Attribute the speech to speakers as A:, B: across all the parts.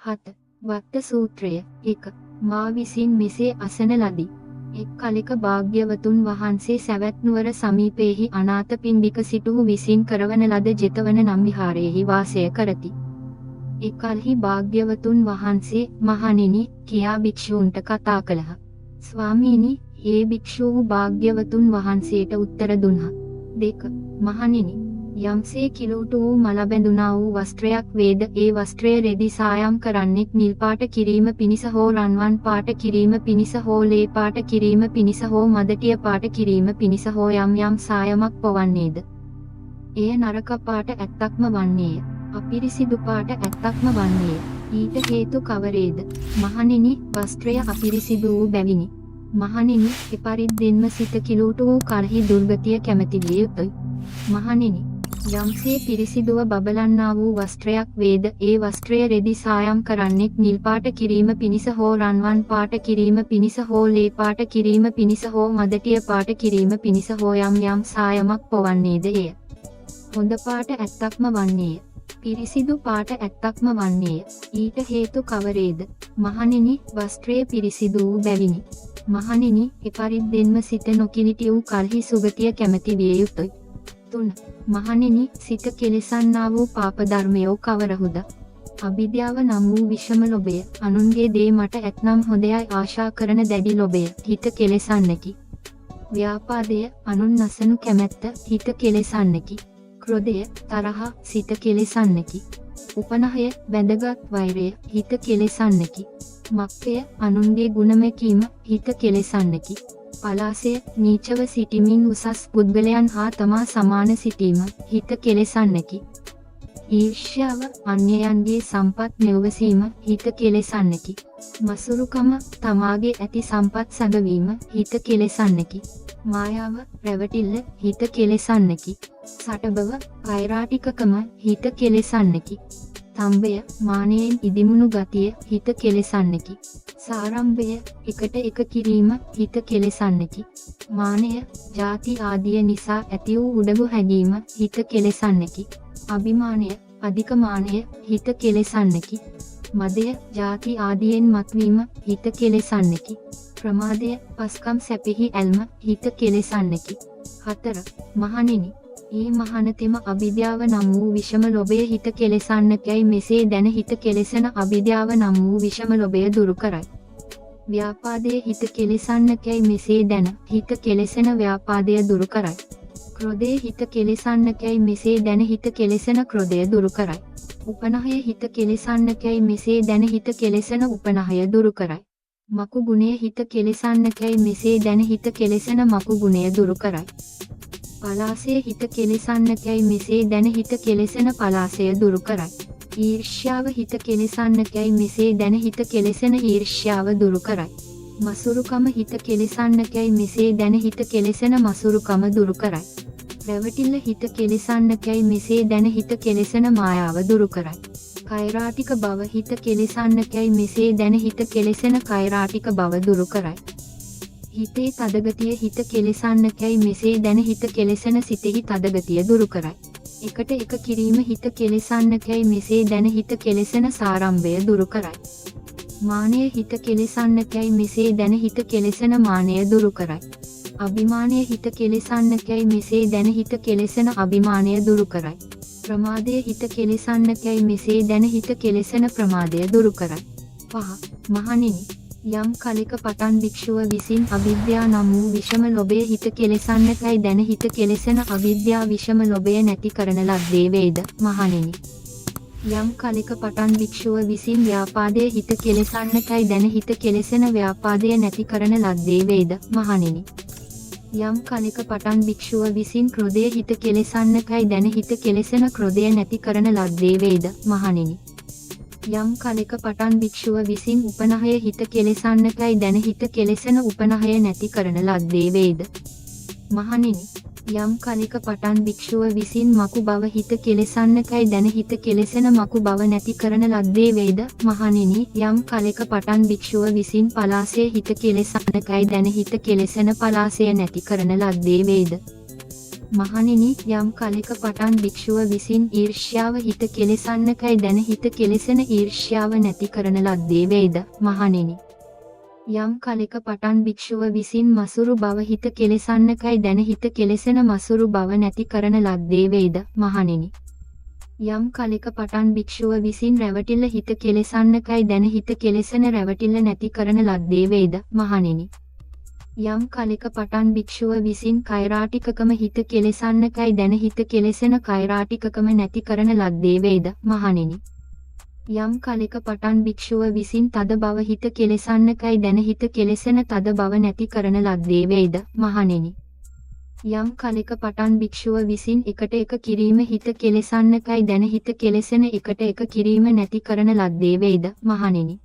A: 7. වත්ත සූත්‍රය 1. මා විසින් මෙසේ අසන ලදී. එක් කලෙක භාග්‍යවතුන් වහන්සේ සැවැත් නුවර සමීපයෙහි අනාථපිණ්ඩික සිටුහු විසින් කරවන ලද ජෙතවන නම් විහාරයෙහි වාසය කරති. එකල්හි භාග්‍යවතුන් වහන්සේ මහණෙනි කියා භික්ෂූන්ට කතා කළහ. ස්වාමීනි, ඒ භික්ෂූ භාග්‍යවතුන් වහන්සේට උත්තර දුන්හ. 2. මහණෙනි, යම්සේ කිලූට වූ මල බැඳුනා වූ වස්ත්‍රයක් වේද ඒ වස්ත්‍රය රෙදි සායම් කරන්නෙක් නිල් පාට කිරීම පිණිස හෝ රන්වන් පාට කිරීම පිණිස හෝ ලේ පාට කිරීම පිණිස හෝ මදටිය පාට කිරීම පිණිස හෝ යම් සායමක් පොවන්නේද එය නරක පාට ඇත්තක්ම වන්නේය. අපිරිසිදු පාට ඇත්තක්ම වන්නේය. ඊට හේතු කවරේද? මහණෙනි, වස්ත්‍රය අපිරිසිදු වූ බැවිනි. මහණෙනි, එපරිද්දෙන්ම සිත කිලූට වූ කල්හි දුර්ගතිය කැමැති විය යුතුය. මහණෙනි, යම්සේ පිරිසිදුව බබලන්නා වූ වස්ත්‍රයක් වේද ඒ වස්ත්‍රය රෙදි සායම් කරන්නෙක් නිල් පාට කිරීම පිණිස හෝ රන්වන් පාට කිරීම පිණිස හෝ ලේ පාට කිරීම පිණිස හෝ මදටිය පාට කිරීම පිණිස හෝ යම් සායමක් පොවන්නේද එය හොඳ පාට ඇත්තක්ම වන්නේය. පිරිසිදු පාට ඇත්තක්ම වන්නේය. ඊට හේතු කවරේද? මහණෙනි, වස්ත්‍රය පිරිසිදු වූ බැවිනි. මහණෙනි, එපරිද්දෙන්ම සිත නොකිලිටි වූ කල්හි සුගතිය කැමැති විය යුතුය. 3. මහණෙනි, සිත කෙලෙසන්නා වූ පාප ධර්මයෝ කවරහුද? අවිද්‍යාව නම් වූ විෂම ලෝභය, අනුන්ගේ දේ මට ඇතනම් හොඳයයි ආශා කරන දැඩි ලෝභය, හිත කෙලෙසන්නකි. ව්‍යාපාදය, අනුන් නසනු කැමැත්ත, හිත කෙලෙසන්නකි. ක්‍රෝධය, තරහ, සිත කෙලෙසන්නකි. උපනහය, බැඳගත් වෛරය, හිත කෙලෙසන්නකි. මක්ඛය, අනුන්ගේ ගුණ මැකීම, හිත කෙලෙසන්නකි. පලාසය, නීචව සිටිමින් උසස් පුද්ගලයන් හා තමා සමාන සිටීම, හිත කෙලෙසන්නකි. ඊර්ෂ්‍යාව, අන්‍යයන්ගේ සම්පත් මෙව්වසීම, හිත කෙලෙසන්නකි. මසුරුකම, තමාගේ ඇති සම්පත් සැඟවීම, හිත කෙලෙසන්නකි. මායාව, රැවටිල්ල, හිත කෙලෙසන්නකි. සටබව, පෛරාටිකකම, හිත කෙලෙසන්නකි. තම්බය, මානයෙන් ඉදිමුණු ගතිය, හිත කෙලෙසන්නකි. සාරම්භය, එකට එක කිරීම, හිත කෙලෙසන්නකි. මානය, ජාති ආදිය නිසා ඇති වූ උඩඟු හැඟීම, හිත කෙලෙසන්නකි. අභිමානය, අධික මානය, හිත කෙලෙසන්නකි. මදය, ජාති ආදියෙන් මත්වීම, හිත කෙලෙසන්නකි. ප්‍රමාදය, පස්කම් සැපෙහි ඇල්ම, හිත කෙලෙසන්නකි. 4. මහණෙනි, ඒ මහණතෙම අවිද්‍යාව නම් වූ විෂම ලෝභය හිත කෙලෙසන්නකැයි මෙසේ දැන හිත කෙලෙසන අවිද්‍යාව නම් වූ විෂම ලෝභය දුරු කරයි. ව්‍යාපාදයේ හිත කෙලෙසන්නකැයි මෙසේ දැන හිත කෙලෙසන ව්‍යාපාදය දුරු කරයි. ක්‍රෝධයේ හිත කෙලෙසන්නකැයි මෙසේ දැන හිත කෙලෙසන ක්‍රෝධය දුරු කරයි. උපනහය හිත කෙලෙසන්නකැයි මෙසේ දැන හිත කෙලෙසන උපනහය දුරු කරයි. මකු ගුණය හිත කෙලෙසන්නකැයි මෙසේ දැන හිත කෙලෙසන මකු ගුණය දුරු කරයි. පලාසය හිත කෙලෙසන්නකැයි මෙසේ දැන හිත කෙලෙසන පලාසය දුරු කරයි. ඊර්ෂ්‍යාව හිත කෙලෙසන්නකැයි මෙසේ දැන හිත කෙලෙසන ඊර්ෂ්‍යාව දුරු කරයි. මසුරුකම හිත කෙලෙසන්නකැයි මෙසේ දැන හිත කෙලෙසන මසුරුකම දුරු කරයි. රැවටිල්ල හිත කෙලෙසන්නකැයි මෙසේ දැන හිත කෙලෙසන මායාව දුරු කරයි. කෛරාටික බව හිත කෙලෙසන්නකැයි මෙසේ දැන හිත කෙලෙසන කෛරාටික බව දුරු කරයි. හිතේ තදගතිය හිත කෙලෙසන්නකැයි මෙසේ දැන හිත කෙලෙසන සිතෙහි තදගතිය දුරු කරයි. එකට එක කිරීම හිත කෙලෙසන්නකැයි මෙසේ දැන හිත කෙලෙසන සාරම්භය දුරු කරයි. මානය හිත කෙලෙසන්නකැයි මෙසේ දැන හිත කෙලෙසන මානය දුරු කරයි. අභිමානය හිත කෙලෙසන්නකැයි මෙසේ දැන හිත කෙලෙසන අභිමානය දුරු කරයි. ප්‍රමාදය හිත කෙලෙසන්නකැයි මෙසේ දැන හිත කෙලෙසන ප්‍රමාදය දුරු කරයි. 5. මහණෙනි, යම් කලෙක පටන් භික්ෂුව විසින් අවිද්‍යා නම් වූ විෂම ලෝභය හිත කෙලෙසන්නකැයි දැන හිත කෙලෙසන අවිද්‍යා විෂම ලෝභය නැති කරන ලද්දේ වේද? මහණෙනි, යම් කලෙක පටන් භික්ෂුව විසින් ව්‍යාපාදය හිත කෙලෙසන්නකැයි දැන හිත කෙලෙසන ව්‍යාපාදය නැති කරන ලද්දේ වේද? මහණෙනි, යම් කලෙක පටන් භික්ෂුව විසින් ක්‍රෝධය හිත කෙලෙසන්නකැයි දැන හිත කෙලෙසන ක්‍රෝධය නැති කරන ලද්දේ වේද? මහණෙනි, යම් කලෙක පටන් භික්ෂුව විසින් උපනහය හිත කෙලෙසන්නකැයි දැන හිත කෙලෙසන උපනහය නැති කරන ලද්දේ වේද? මහණෙනි, යම් කලෙක පටන් භික්ෂුව විසින් මකු බව හිත කෙලෙසන්නකැයි දැන හිත කෙලෙසන මකු බව නැති කරන ලද්දේ වේද? මහණෙනි, යම් කලෙක පටන් භික්ෂුව විසින් පලාසය හිත කෙලෙසන්නකැයි දැන හිත කෙලෙසන පලාසය නැති කරන ලද්දේ වේද? මහණෙනි, යම් කලෙක පටන් භික්ෂුව විසින් ඊර්ෂ්‍යාව හිත කෙලෙසන්නකයි දැන හිත කෙලෙසන ඊර්ෂ්‍යාව නැති කරන ලද්දේ වේද? මහණෙනි, යම් කලෙක පටන් භික්ෂුව විසින් මසුරු බව හිත කෙලෙසන්නකයි දැන හිත කෙලෙසන මසුරු බව නැති කරන ලද්දේ වේද? මහණෙනි, යම් කලෙක පටන් භික්ෂුව විසින් රැවටිල්ල හිත කෙලෙසන්නකයි දැන හිත කෙලෙසන රැවටිල්ල නැති කරන ලද්දේ වේද? මහණෙනි, යම් කලෙක පටන් භික්ෂුව විසින් කෛරාටිකකම හිත කෙලෙසන්නකයි දැන හිත කෙලෙසන කෛරාටිකකම නැති කරන ලද්දේ වේද? මහණෙනි, යම් කලෙක පටන් භික්ෂුව විසින් තද බව හිත කෙලෙසන්නකයි දැන හිත කෙලෙසන තද බව නැති කරන ලද්දේ වේද? මහණෙනි, යම් කලෙක පටන් භික්ෂුව විසින් එකට එක කිරීම හිත කෙලෙසන්නකයි දැන හිත කෙලෙසන එකට එක කිරීම නැති කරන ලද්දේ වේද? මහණෙනි,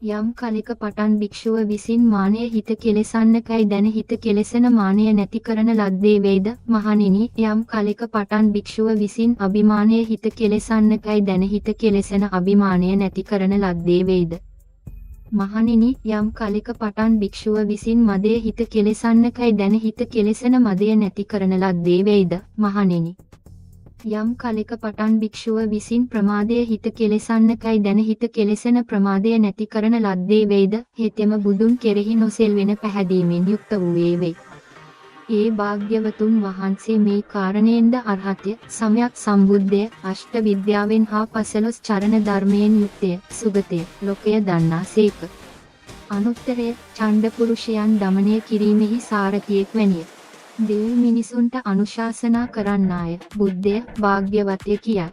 A: යම් කලෙක පටන් භික්ෂුව විසින් මානය හිත කෙලෙසන්නකයි දැන හිත කෙලෙසන මානය නැති කරන ලද්දේ වේද? මහණෙනි, යම් කලෙක පටන් භික්ෂුව විසින් අභිමානය හිත කෙලෙසන්නකයි දැන හිත කෙලෙසන අභිමානය නැති කරන ලද්දේ වේද? මහණෙනි, යම් කලෙක පටන් භික්ෂුව විසින් මදය හිත කෙලෙසන්නකයි දැන හිත කෙලෙසන මදය නැති කරන ලද්දේ වේද? මහණෙනි, යම් කලෙක පටන් භික්ෂුව විසින් ප්‍රමාදය හිත කෙලෙසන්නකයි දැන හිත කෙලෙසන ප්‍රමාදය නැති කරන ලද්දේ වේද? හෙතෙම බුදුන් කෙරෙහි නොසෙල්වෙන පැහැදීමෙන් යුක්ත වූයේ වේ. ඒ භාග්‍යවතුන් වහන්සේ මේ කාරණයෙන්ද අරහත්ය, සම්‍යක් සම්බුද්ධය, අෂ්ට විද්‍යාවෙන් හා 15 චරණ ධර්මයෙන් යුක්තය, සුගතය, ලෝකය දන්නා සේක. අනුත්තරය, ඡණ්ඩ පුරුෂයන් දමනය කිරීමෙහි සාරථියෙක් වැනිය. දෙව් මිනිසුන්ට අනුශාසනා කරන්නාය, බුද්ධය, භාග්‍යවත්ය කියා.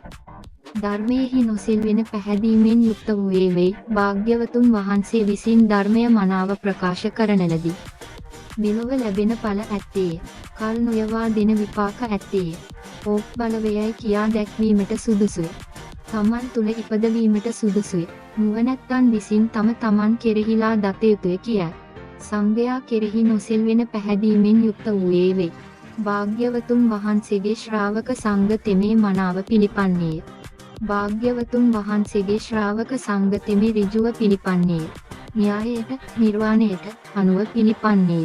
A: ධර්මයෙහි නොසෙල්වෙන පැහැදීමෙන් යුක්ත වූයේ වේ. භාග්‍යවතුන් වහන්සේ විසින් ධර්මය මනාව ප්‍රකාශ කරන ලදී. මෙලොව ලැබෙන ඵල ඇත්තේය. කල් නොයවා දෙන විපාක ඇත්තේය. ඕක් බලවේයයි කියා දැක්වීමට සුදුසුය. තමන් තුල ඉපදවීමට සුදුසුය. නුවණැත්තන් විසින් තම තමන් කෙරෙහිලා දත යුතුය කියා. සංඝයා කෙරෙහි නොසෙල්වෙන පැහැදීමෙන් යුක්ත වූයේ වේ. භාග්‍යවතුන් වහන්සේගේ ශ්‍රාවක සංඝ තෙමේ මනාව පිළිපන්නේය. භාග්‍යවතුන් වහන්සේගේ ශ්‍රාවක සංඝ තෙමේ ඍජුව පිළිපන්නේය. න්‍යායයට, නිර්වාණයට අනුව පිළිපන්නේය.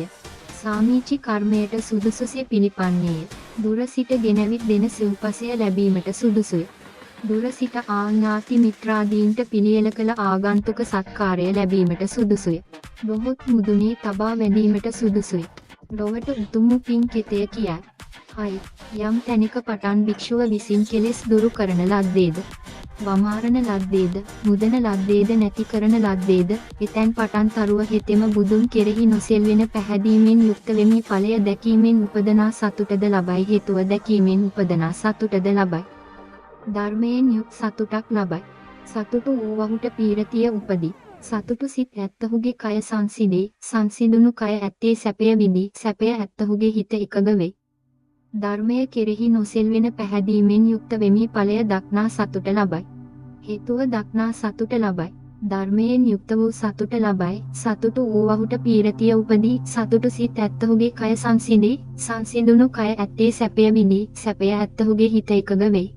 A: සාමීචි කර්මයට සුදුසුසේ පිළිපන්නේය. දුර සිට ගෙනවිත් දෙන සිව්පසය ලැබීමට සුදුසුය. දුර සිට ආඥාති මිත්‍රාදීන්ට පිළියෙල කළ ආගන්තුක සත්කාරය ලැබීමට සුදුසුය. බොහොත් මුදුනේ තබා වැඳීමට සුදුසුය. ලොවට උතුම් පින් කෙතය කියයි. හයි, යම් තැනක පටන් භික්ෂුව විසින් කෙලෙස් දුරු කරන ලද්දේද, වමාරණ ලද්දේද, මුදන ලද්දේද නැති කරන ලද්දේද, එතැන් පටන් තරුව හෙතෙම බුදුන් කෙරෙහි නොසෙල්වෙන පැහැදීමෙන් යුක්ත වෙමි ඵලය දැකීමෙන් උපදනා සතුටද ලබයි, හේතුව දැකීමෙන් උපදනා සතුටද ලබයි. ධර්මයෙන් යුත් සතුටක් ලබයි. සතුටු වූවහුට පීරතිය උපදී. සතුටු සිත් ඇත්තහුගේ කය සංසිඳේ, සංසිඳුණු කය ඇත්තේ සැපය විඳී, සැපය ඇත්තහුගේ හිත එකඟ වේ. ධර්මය කෙරෙහි නොසෙල්වෙන පැහැදීමෙන් යුක්ත වෙමි ඵලය දක්නා සතුට ලබයි. හේතුව දක්නා සතුට ලබයි. ධර්මයෙන් යුක්ත වූ සතුට ලබයි. සතුටු වූවහුට පීරතිය උපදී. සතුටු සිත් ඇත්තහුගේ කය සංසිඳේ, සංසිඳුණු කය ඇත්තේ සැපය විඳී, සැපය ඇත්තහුගේ හිත එකඟ වේ.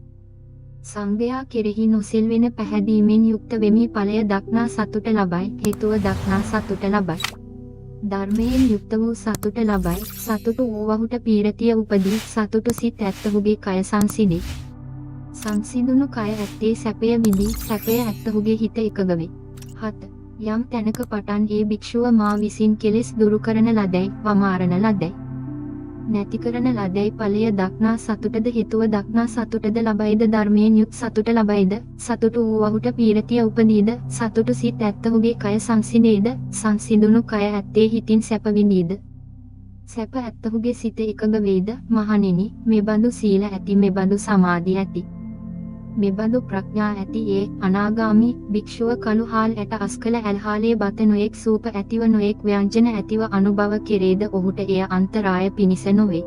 A: සංඝයා කෙරෙහි නොසෙල්වෙන පැහැදීමෙන් යුක්ත වෙමි ඵලය දක්නා සතුට ලබයි. හේතුව දක්නා සතුට ලබයි. ධර්මයෙන් යුක්ත වූ සතුට ලබයි. සතුටු වූවහුට පීරතිය උපදී. සතුටු සිත් ඇත්තහුගේ කය සංසිඳේ, සංසිඳුණු කය ඇත්තේ සැපය විඳී, සැපය ඇත්තහුගේ හිත එකඟ වේ. 7. යම් තැනක පටන් ඒ භික්ෂුව මා විසින් කෙලෙස් දුරු කරන ලදැයි, වමාරණ ලදැයි, නැති කරන ලදැයි ඵලය දක්නා සතුටද, හේතුව දක්නා සතුටද ලබයිද, ධර්මයෙන් යුත් සතුට ලබයිද, සතුටු වූවහුට පීරතිය උපදීද, සතුටු සිත් ඇත්තහුගේ කය සංසිඳේද, සංසිඳුණු කය ඇත්තේ හිතින් සැප විඳීද, සැප ඇත්තහුගේ සිත එකඟ වේද? මහණෙනි, මෙබඳු සීල ඇති, මෙබඳු සමාධි ඇති, මෙබඳු ප්‍රඥා ඇති ඒ අනාගාමි භික්ෂුව කළු හාල් ඇට අස්කල ඇල්හාලේ බත නොයෙක් සූප ඇතිව නොයෙක් ව්‍යංජන ඇතිව අනුභව කෙරේද ඔහුට එය අන්තරාය පිණිස නොවේ.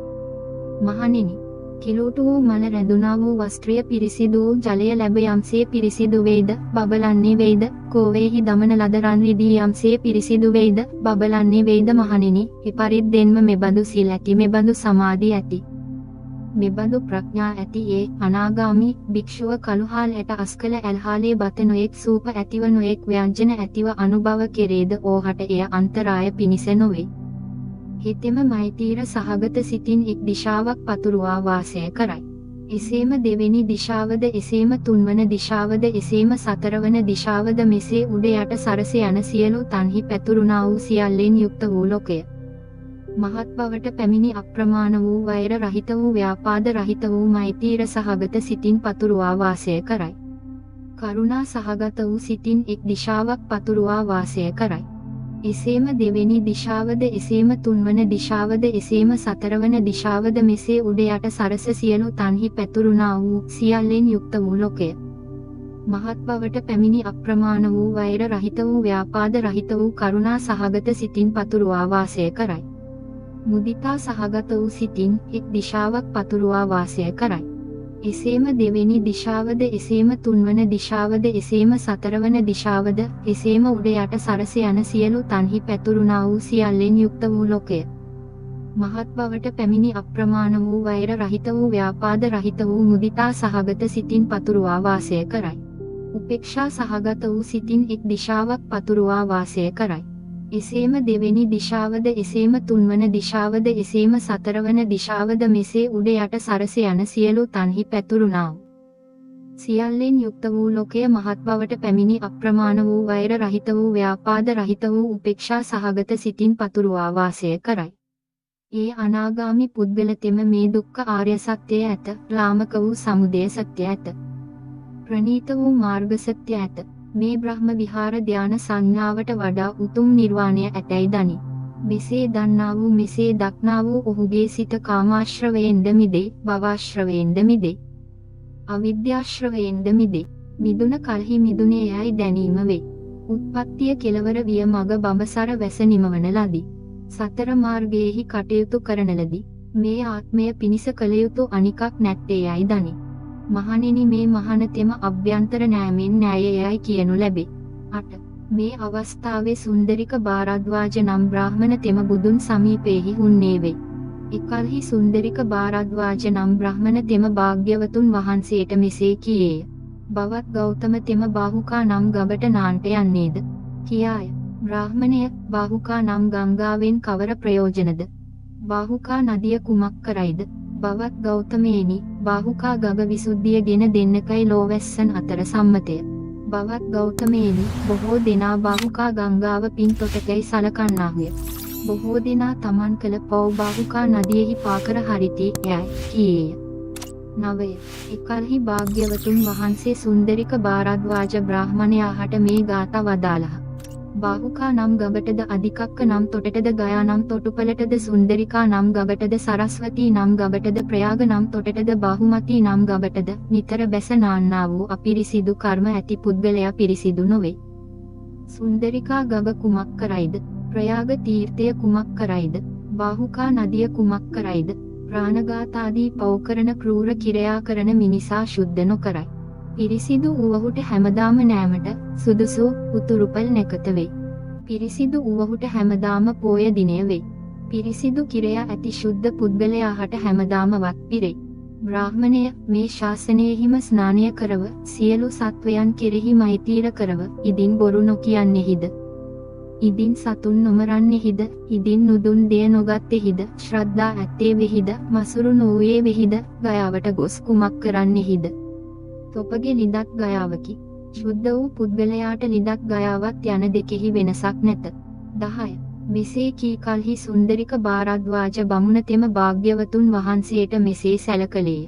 A: මහණෙනි, කිලූටු වූ මල රැඳුනා වූ වස්ත්‍රය පිරිසිදු වූ ජලය ලැබ යම්සේ පිරිසිදු වේද, බබලන්නේ වේද, කෝවේහි දමන ලද රන් රිදී යම්සේ පිරිසිදු වේද, බබලන්නේ වේද? මහණෙනි, එපරිද්දෙන්ම මෙබඳු සීල ඇති, මෙබඳු සමාධි ඇති, මෙබඳු ප්‍රඥා ඇති ඒ අනාගාමි භික්ෂුව කළු හාල් ඇට අස්කල ඇල්හාලේ බත නොයෙක් සූප ඇතිව නොයෙක් ව්‍යංජන ඇතිව අනුභව කෙරේද ඕහට එය අන්තරාය පිණිස නොවේ. හෙතෙම මෛත්‍රීර සහගත සිතින් එක් දිශාවක් පතුරුවා වාසය කරයි. එසේම දෙවෙනි දිශාවද එසේම තුන්වන දිශාවද එසේම සතරවන දිශාවද මෙසේ උඩ යට සරස යන සියලු තන්හි පැතුරුණා වූ සියල්ලෙන් යුක්ත වූ ලෝකය. මහත් බවට පැමිණි අප්‍රමාණ වූ වෛර රහිත වූ ව්‍යාපාද රහිත වූ මෛත්‍රීර සහගත සිතින් පතුරුවා වාසය කරයි. කරුණා සහගත වූ සිතින් එක් දිශාවක් පතුරුවා වාසය කරයි. එසේම දෙවෙනි දිශාවද එසේම තුන්වන දිශාවද එසේම සතරවන දිශාවද මෙසේ උඩ යට සරස සියලු තන්හි පැතුරුණා වූ සියල්ලෙන් යුක්ත වූ ලෝකය. මහත් බවට පැමිණි අප්‍රමාණ වූ වෛර රහිත වූ ව්‍යාපාද රහිත වූ කරුණා සහගත සිතින් පතුරුවා වාසය කරයි. මුදිතා සහගත වූ සිතින් එක් දිශාවක් පතුරුවා වාසය කරයි. එසේම දෙවෙනි දිශාවද එසේම තුන්වන දිශාවද එසේම සතරවන දිශාවද එසේම උඩ යට සරස යන සියලු තන්හි පැතුරුණා වූ සියල්ලෙන් යුක්ත වූ ලෝකය. මහත් බවට පැමිණි අප්‍රමාණ වූ වෛර රහිත වූ ව්‍යාපාද රහිත වූ මුදිතා සහගත සිතින් පතුරුවා වාසය කරයි. උපේක්ෂා සහගත වූ සිතින් එක් දිශාවක් පතුරුවා වාසය කරයි. එසේම දෙවෙනි දිශාවද එසේම තුන්වන දිශාවද එසේම සතරවන දිශාවද මෙසේ උඩ යට සරස යන සියලු තන්හි පැතුරුණා වූ සියල්ලෙන් යුක්ත වූ ලෝකය මහත් බවට පැමිණි අප්‍රමාණ වූ වෛර රහිත වූ ව්‍යාපාද රහිත වූ උපේක්ෂා සහගත සිතින් පතුරුවා වාසය කරයි. ඒ අනාගාමි පුද්ගලතෙම මේ දුක්ඛ ආර්ය සත්‍යය ඇත, ලාමක වූ සමුදය සත්‍ය ඇත, ප්‍රණීත වූ මාර්ග සත්‍ය ඇත. මේ බ්‍රහ්ම විහාර ධාන සංඥාවට වඩා උතුම් නිර්වාණය ඇතැයි දනි. මෙසේ දන්නා වූ මෙසේ දක්නා වූ ඔහුගේ සිත කාමාශ්‍රවයෙන්ද මිදේ, භවශ්‍රවයෙන්ද මිදේ, අවිද්‍යාශ්‍රවයෙන්ද මිදේ. මිදුන කල්හි මිදුනේ යයි දැනීම වේ. උත්පත්තිය කෙලවර විය මග බඹසර වැස නිමවන ලදී. සතර මාර්ගයේහි කටයුතු කරන ලදී. මේ ආත්මය පිනිස කළ යුතු අනිකක් නැත්තේ යයි දනි. මහණෙනි මේ මහණතෙම අභ්‍යන්තර නෑමෙන් න්‍යායයයි කියනු ලැබේ. 8. මේ අවස්ථාවේ සුන්දරික භාරද්වාජ නම් බ්‍රාහ්මණ තෙම බුදුන් සමීපෙහි හුන්නේ වේ. එකල්හි සුන්දරික භාරද්වාජ නම් බ්‍රාහ්මණ තෙම භාග්‍යවතුන් වහන්සේට මෙසේ කියේය. බවත් ගෞතම තෙම බාහුකා නම් ගබට නාන්ට යන්නේද? කියාය. බ්‍රාහ්මණය, බාහුකා නම් ගංගාවෙන් කවර ප්‍රයෝජනද? බාහුකා නදිය කුමක් කරයිද? බවත් ගෞතමයෙනි, බාහුකා ගඟ විසුද්ධිය ගෙන දෙන්නකයි ලෝවැස්සන් අතර සම්මතය. බවත් ගෞතමයෙනි, බොහෝ දෙනා බාහුකා ගංගාව පින්තොටකයි සලකන්නාහුය. බොහෝ දෙනා තමන් කළ පව් බාහුකා නදියෙහි පාකර හරිති යයි කීයේය. 9. එකල්හි භාග්‍යවතුන් වහන්සේ සුන්දරික භාරද්වාජ බ්‍රාහ්මණයාට මේ ගාථා වදාළහ. බාහුකා නම් ගබටද අධිකක්ක නම් තොටටද ගයා නම් තොටුපලටද සුන්දරිකා නම් ගබටද සරස්වතී නම් ගබටද ප්‍රයාග නම් තොටටද බාහුමතී නම් ගබටද නිතර බැස නාන්නා වූ අපිරිසිදු කර්ම ඇති පුද්ගලයා පිරිසිදු නොවේ. සුන්දරිකා ගබ කුමක් කරයිද? ප්‍රයාග තීර්ථය කුමක් කරයිද? බාහුකා නදිය කුමක් කරයිද? ප්‍රාණඝාතාදී පව් කරන ක්‍රූර කිරයා කරන මිනිසා ශුද්ධ නොකරයි. පිරිසිදු වූවහුට හැමදාම නෑමට සුදුසු උතුරුපල් නැකත වෙයි. පිරිසිදු වූවහුට හැමදාම පෝය දිනය වෙයි. පිරිසිදු කිරයා ඇති ශුද්ධ පුද්ගලයාට හැමදාම වත් පිරෙයි. බ්‍රාහ්මණය, මේ ශාසනයෙහිම ස්නානය කරව, සියලු සත්වයන් කෙරෙහි මෛත්‍රීර කරව, ඉදින් බොරු නොකියන්නේහිද? ඉදින් සතුන් නොමරන්නේහිද? ඉදින් නුදුන් දෙය නොගත්තේහිද? ශ්‍රද්ධා ඇත්තේ වෙහිද? මසුරු නොවූයේ වෙහිද? ගයාවට ගොස් කුමක් කරන්නේහිද? තොපගේ ලිඳක් ගයාවකි. ශුද්ධ වූ පුද්ගලයාට ලිඳක් ගයාවත් යන දෙකෙහි වෙනසක් නැත. 10. මෙසේ කී කල්හි සුන්දරික භාරද්වාජ බමුණ තෙම භාග්‍යවතුන් වහන්සේට මෙසේ සැලකලේය.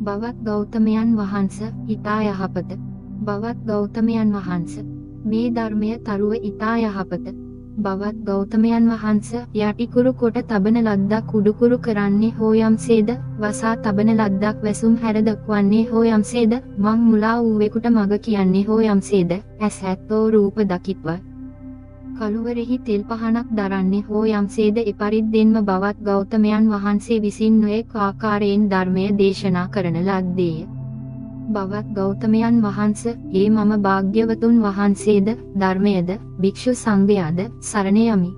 A: බවත් ගෞතමයන් වහන්ස, ඊතා යහපත. බවත් ගෞතමයන් වහන්ස, මේ ධර්මය තරුව ඊතා යහපත. බවත් ගෞතමයන් වහන්ස, යටිකුරු කොට තබන ලද්දක් උඩුකුරු කරන්නේ හෝ යම්සේද, වසා තබන ලද්දක් වැසුම් හැර දක්වන්නේ හෝ යම්සේද, මං මුලා වූවෙකුට මග කියන්නේ හෝ යම්සේද, ඇස් ඇත්තෝ රූප දකිත්වා. කළුවරෙහි තෙල් පහනක් දරන්නේ හෝ යම්සේද එපරිද්දෙන්ම බවත් ගෞතමයන් වහන්සේ විසින් නොයෙක් ආකාරයෙන් ධර්මය දේශනා කරන ලද්දේය. බවත් ගෞතමයන් වහන්ස, ඒ මම භාග්‍යවතුන් වහන්සේද, ධර්මයද, භික්ෂු සංඝයාද සරණ යමි.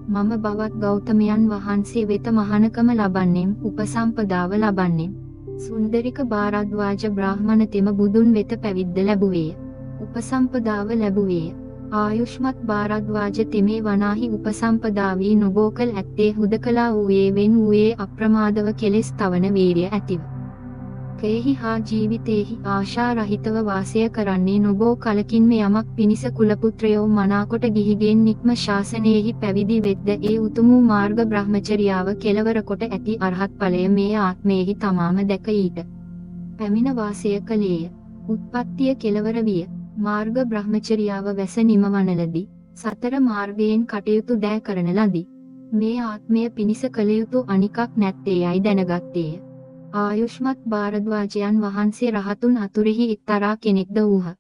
A: මම බවත් ගෞතමයන් වහන්සේ වෙත මහානකම ලබන්නේම්, උපසම්පදාව ලබන්නේම්. සුන්දරික භාරද්වාජ බ්‍රාහ්මණ තෙම බුදුන් වෙත පැවිද්ද ලැබුවේය. උපසම්පදාව ලැබුවේය. ආයුෂ්මත් භාරද්වාජ තෙමේ වනාහි උපසම්පදා වී නොබෝ කල ඇත්තේ හුදකලා වූයේ වෙන් වූයේ අප්‍රමාදව කෙලෙස් තවන වීරිය ඇතිව. කයෙහි හා ජීවිතයෙහි ආශා රහිතව වාසය කරන්නේ නොබෝ කලකින්ම යමක් පිණිස කුලපුත්‍රයෝ මනාකොට ගිහිගෙන් නික්ම ශාසනයෙහි පැවිදි වෙද්ද ඒ උතුම් වූ මාර්ග බ්‍රහ්මචර්යාව කෙලවර කොට ඇති අරහත් ඵලය මේ ආත්මයෙහි තමාම දැක ඊට පැමිණ වාසය කළේය. උත්පත්තිය කෙලවර විය. මාර්ග බ්‍රහ්මචර්යාව වැස නිමවනලදී සතර මාර්ගයෙන් කටයුතු දෑ කරන ලදී. මේ ආත්මය පිණිස කළ යුතු අනිකක් නැත්තේ යයි දැනගත්තේය. ආයුෂ්මත් භාරද්වාජයන් වහන්සේ රහතුන් අතුරෙහි එක්තරා කෙනෙක්ද වූහ.